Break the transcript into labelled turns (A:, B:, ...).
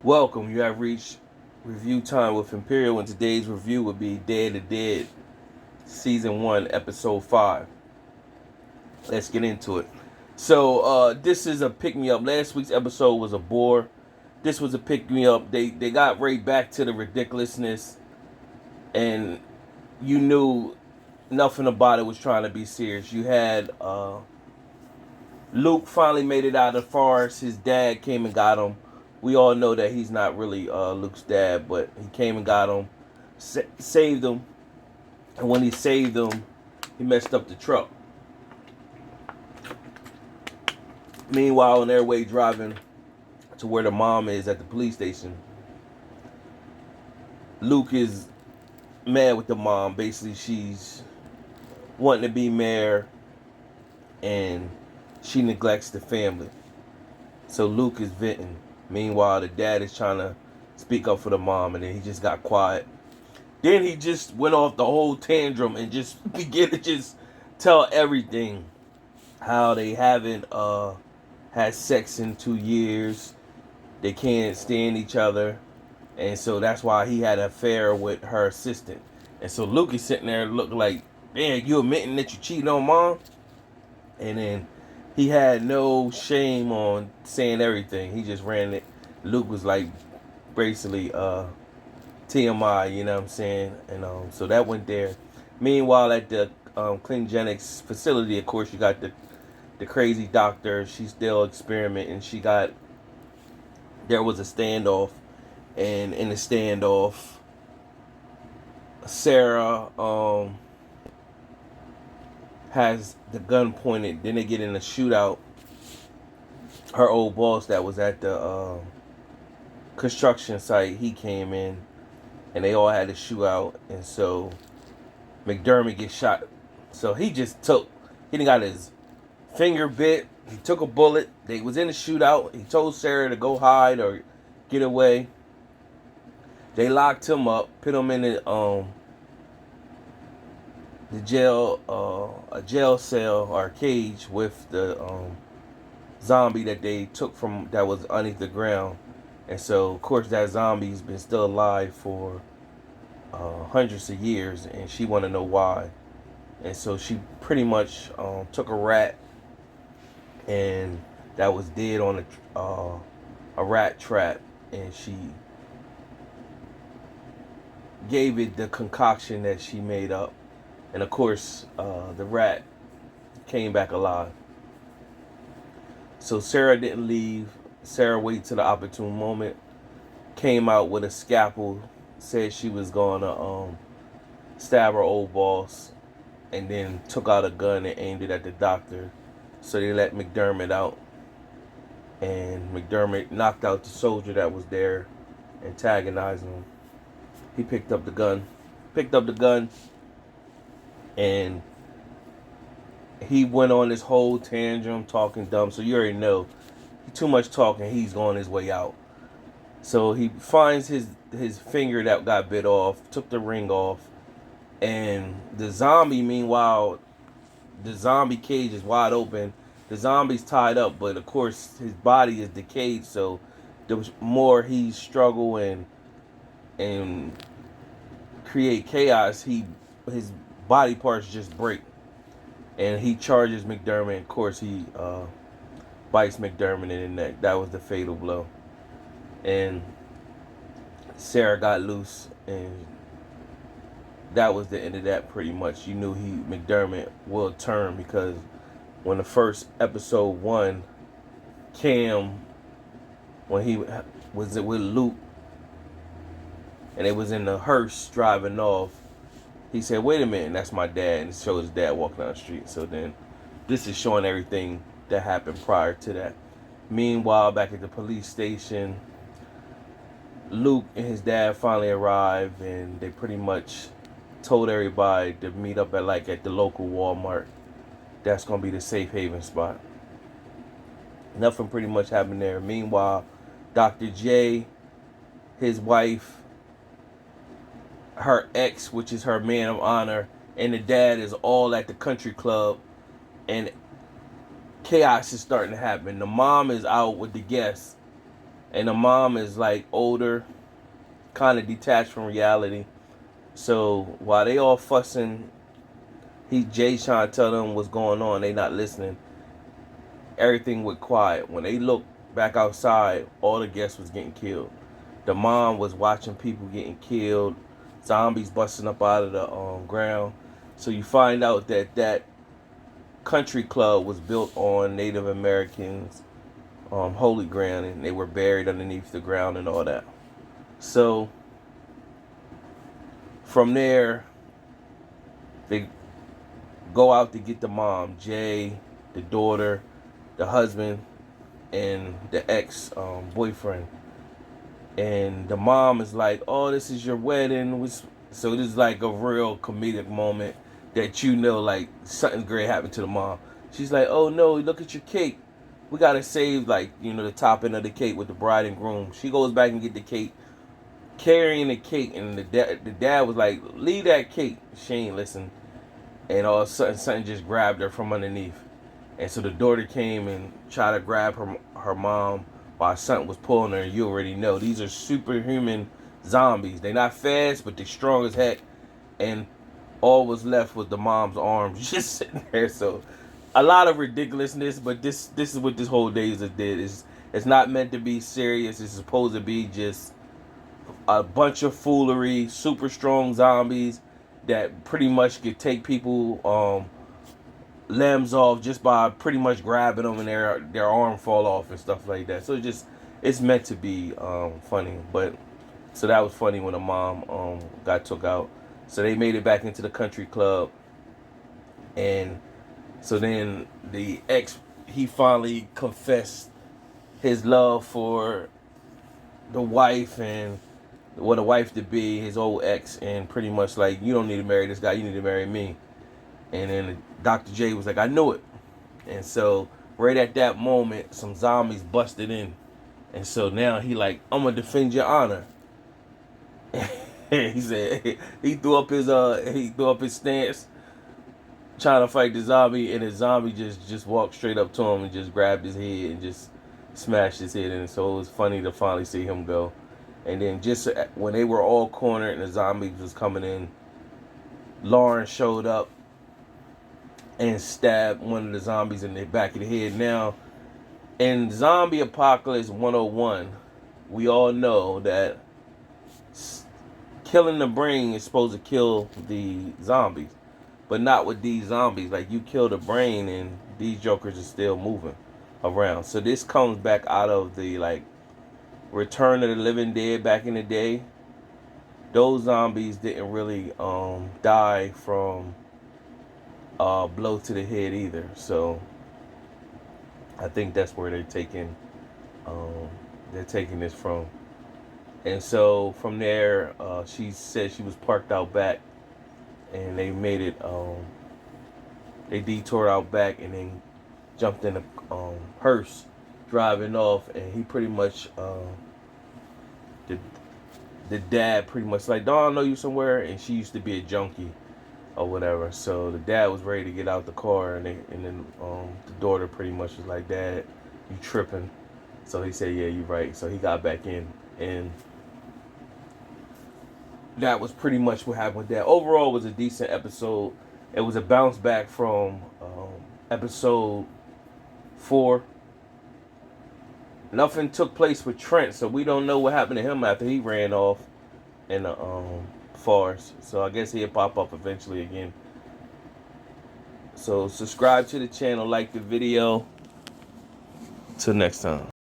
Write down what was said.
A: Welcome. You have reached review time with Imperial, and today's review would be Day of the Dead, Season 1, Episode 5. Let's get into it. So, this is a pick-me-up. Last week's episode was a bore. This was a pick-me-up. They got right back to the ridiculousness, and you knew nothing about it was trying to be serious. You had Luke finally made it out of the forest. His dad came and got him. We all know that he's not really Luke's dad, but he came and got him, saved him, and when he saved him, he messed up the truck. Meanwhile, on their way driving to where the mom is at the police station, Luke is mad with the mom. Basically, she's wanting to be mayor, and she neglects the family. So Luke is venting. Meanwhile, the dad is trying to speak up for the mom, and then he just got quiet. Then he just went off the whole tantrum and just began to just tell everything. How they haven't had sex in 2 years. They can't stand each other. And so that's why he had an affair with her assistant. And so Luke is sitting there looking like, man, you admitting that you cheated on mom? And then he had no shame on saying everything. He just ran it. Luke was like basically TMI, you know what I'm saying? And so that went there. Meanwhile, at the Clingenics facility, of course, you got the crazy doctor. She's still experimenting. There was a standoff. And in the standoff, Sarah has the gun pointed. Then they get in a shootout. Her old boss that was at the construction site, he came in, and they all had a shootout. And so McDermott gets shot. So he didn't got his finger bit. He took a bullet. They was in a shootout. He told Sarah to go hide or get away. They locked him up, put him in the jail, a jail cell or cage with the zombie that they took from that was underneath the ground. And so, of course, that zombie's been still alive for hundreds of years, and she want to know why. And so she pretty much took a rat, and that was dead on a rat trap, and she gave it the concoction that she made up. And of course, the rat came back alive. So Sarah didn't leave. Sarah waited till the opportune moment. Came out with a scalpel. Said she was going to stab her old boss. And then took out a gun and aimed it at the doctor. So they let McDermott out. And McDermott knocked out the soldier that was there, antagonizing him. He picked up the gun. And he went on this whole tantrum, talking dumb. So you already know, too much talking, he's on his way out. So he finds his finger that got bit off, took the ring off, and the zombie, meanwhile, the zombie cage is wide open. The zombie's tied up, but of course his body is decayed, so the more he struggle and create chaos, his body parts just break. And he charges McDermott. Of course, he bites McDermott in the neck. That was the fatal blow. And Sarah got loose, and that was the end of that pretty much. You knew McDermott will turn, because when the first episode 1, Cam, when he was with Luke, and they was in the hearse driving off, he said, wait a minute, that's my dad. And it showed his dad walking down the street. So then this is showing everything that happened prior to that. Meanwhile, back at the police station, Luke and his dad finally arrived, and they pretty much told everybody to meet up at the local Walmart. That's going to be the safe haven spot. Nothing pretty much happened there. Meanwhile, Dr. J, his wife, her ex, which is her man of honor, and the dad is all at the country club, and chaos is starting to happen. The mom is out with the guests, and the mom is like older, kind of detached from reality. So while they all fussing, Jay's trying to tell them what's going on. They not listening. Everything went quiet. When they looked back outside, all the guests was getting killed. The mom was watching people getting killed, zombies busting up out of the ground. So you find out that that country club was built on Native Americans' holy ground, and they were buried underneath the ground and all that. So from there, they go out to get the mom, Jay, the daughter, the husband, and the ex boyfriend. And the mom is like, "Oh, this is your wedding." So this is like a real comedic moment that you know, like something great happened to the mom. She's like, "Oh no, look at your cake. We gotta save like the topping of the cake with the bride and groom." She goes back and get the cake, carrying the cake, and the dad was like, "Leave that cake." She ain't listen, and all of a sudden something just grabbed her from underneath. And so the daughter came and tried to grab her mom while something was pulling her. You already know these are superhuman zombies. They're not fast, but they're strong as heck. And all was left was the mom's arms just sitting there. So a lot of ridiculousness, but this is what this whole day is did. It's not meant to be serious. It's supposed to be just a bunch of foolery. Super strong zombies that pretty much could take people limbs off just by pretty much grabbing them and their arm fall off and stuff like that. So it's meant to be funny. But so that was funny when the mom got took out. So they made it back into the country club, and so then the ex, he finally confessed his love for the wife and what a wife to be, his old ex, and pretty much like, you don't need to marry this guy, you need to marry me. And then Dr. J was like, I knew it. And so right at that moment, some zombies busted in. And so now he like, I'm gonna defend your honor. He said he threw up his stance trying to fight the zombie, and the zombie just walked straight up to him and just grabbed his head and just smashed his head in. So it was funny to finally see him go. And then just when they were all cornered and the zombies was coming in, Lauren showed up and stabbed one of the zombies in the back of the head. Now, in Zombie Apocalypse 101, we all know that killing the brain is supposed to kill the zombies. But not with these zombies. Like, you kill the brain and these jokers are still moving around. So this comes back out of the, like, Return of the Living Dead back in the day. Those zombies didn't really die from blow to the head either. So I think that's where they're taking this from. And so from there, she said she was parked out back, and they made it. They detoured out back and then jumped in a hearse, driving off. And he pretty much the dad pretty much like, "Don't I know you somewhere?" And she used to be a junkie or whatever. So the dad was ready to get out the car, and then the daughter pretty much was like, "Dad, you tripping?" So he said, "Yeah, you're right." So he got back in, and that was pretty much what happened with that. Overall, it was a decent episode. It was a bounce back from episode 4. Nothing took place with Trent, so we don't know what happened to him after he ran off in the forest. So I guess he'll pop up eventually again. So subscribe to the channel, like the video. Till next time.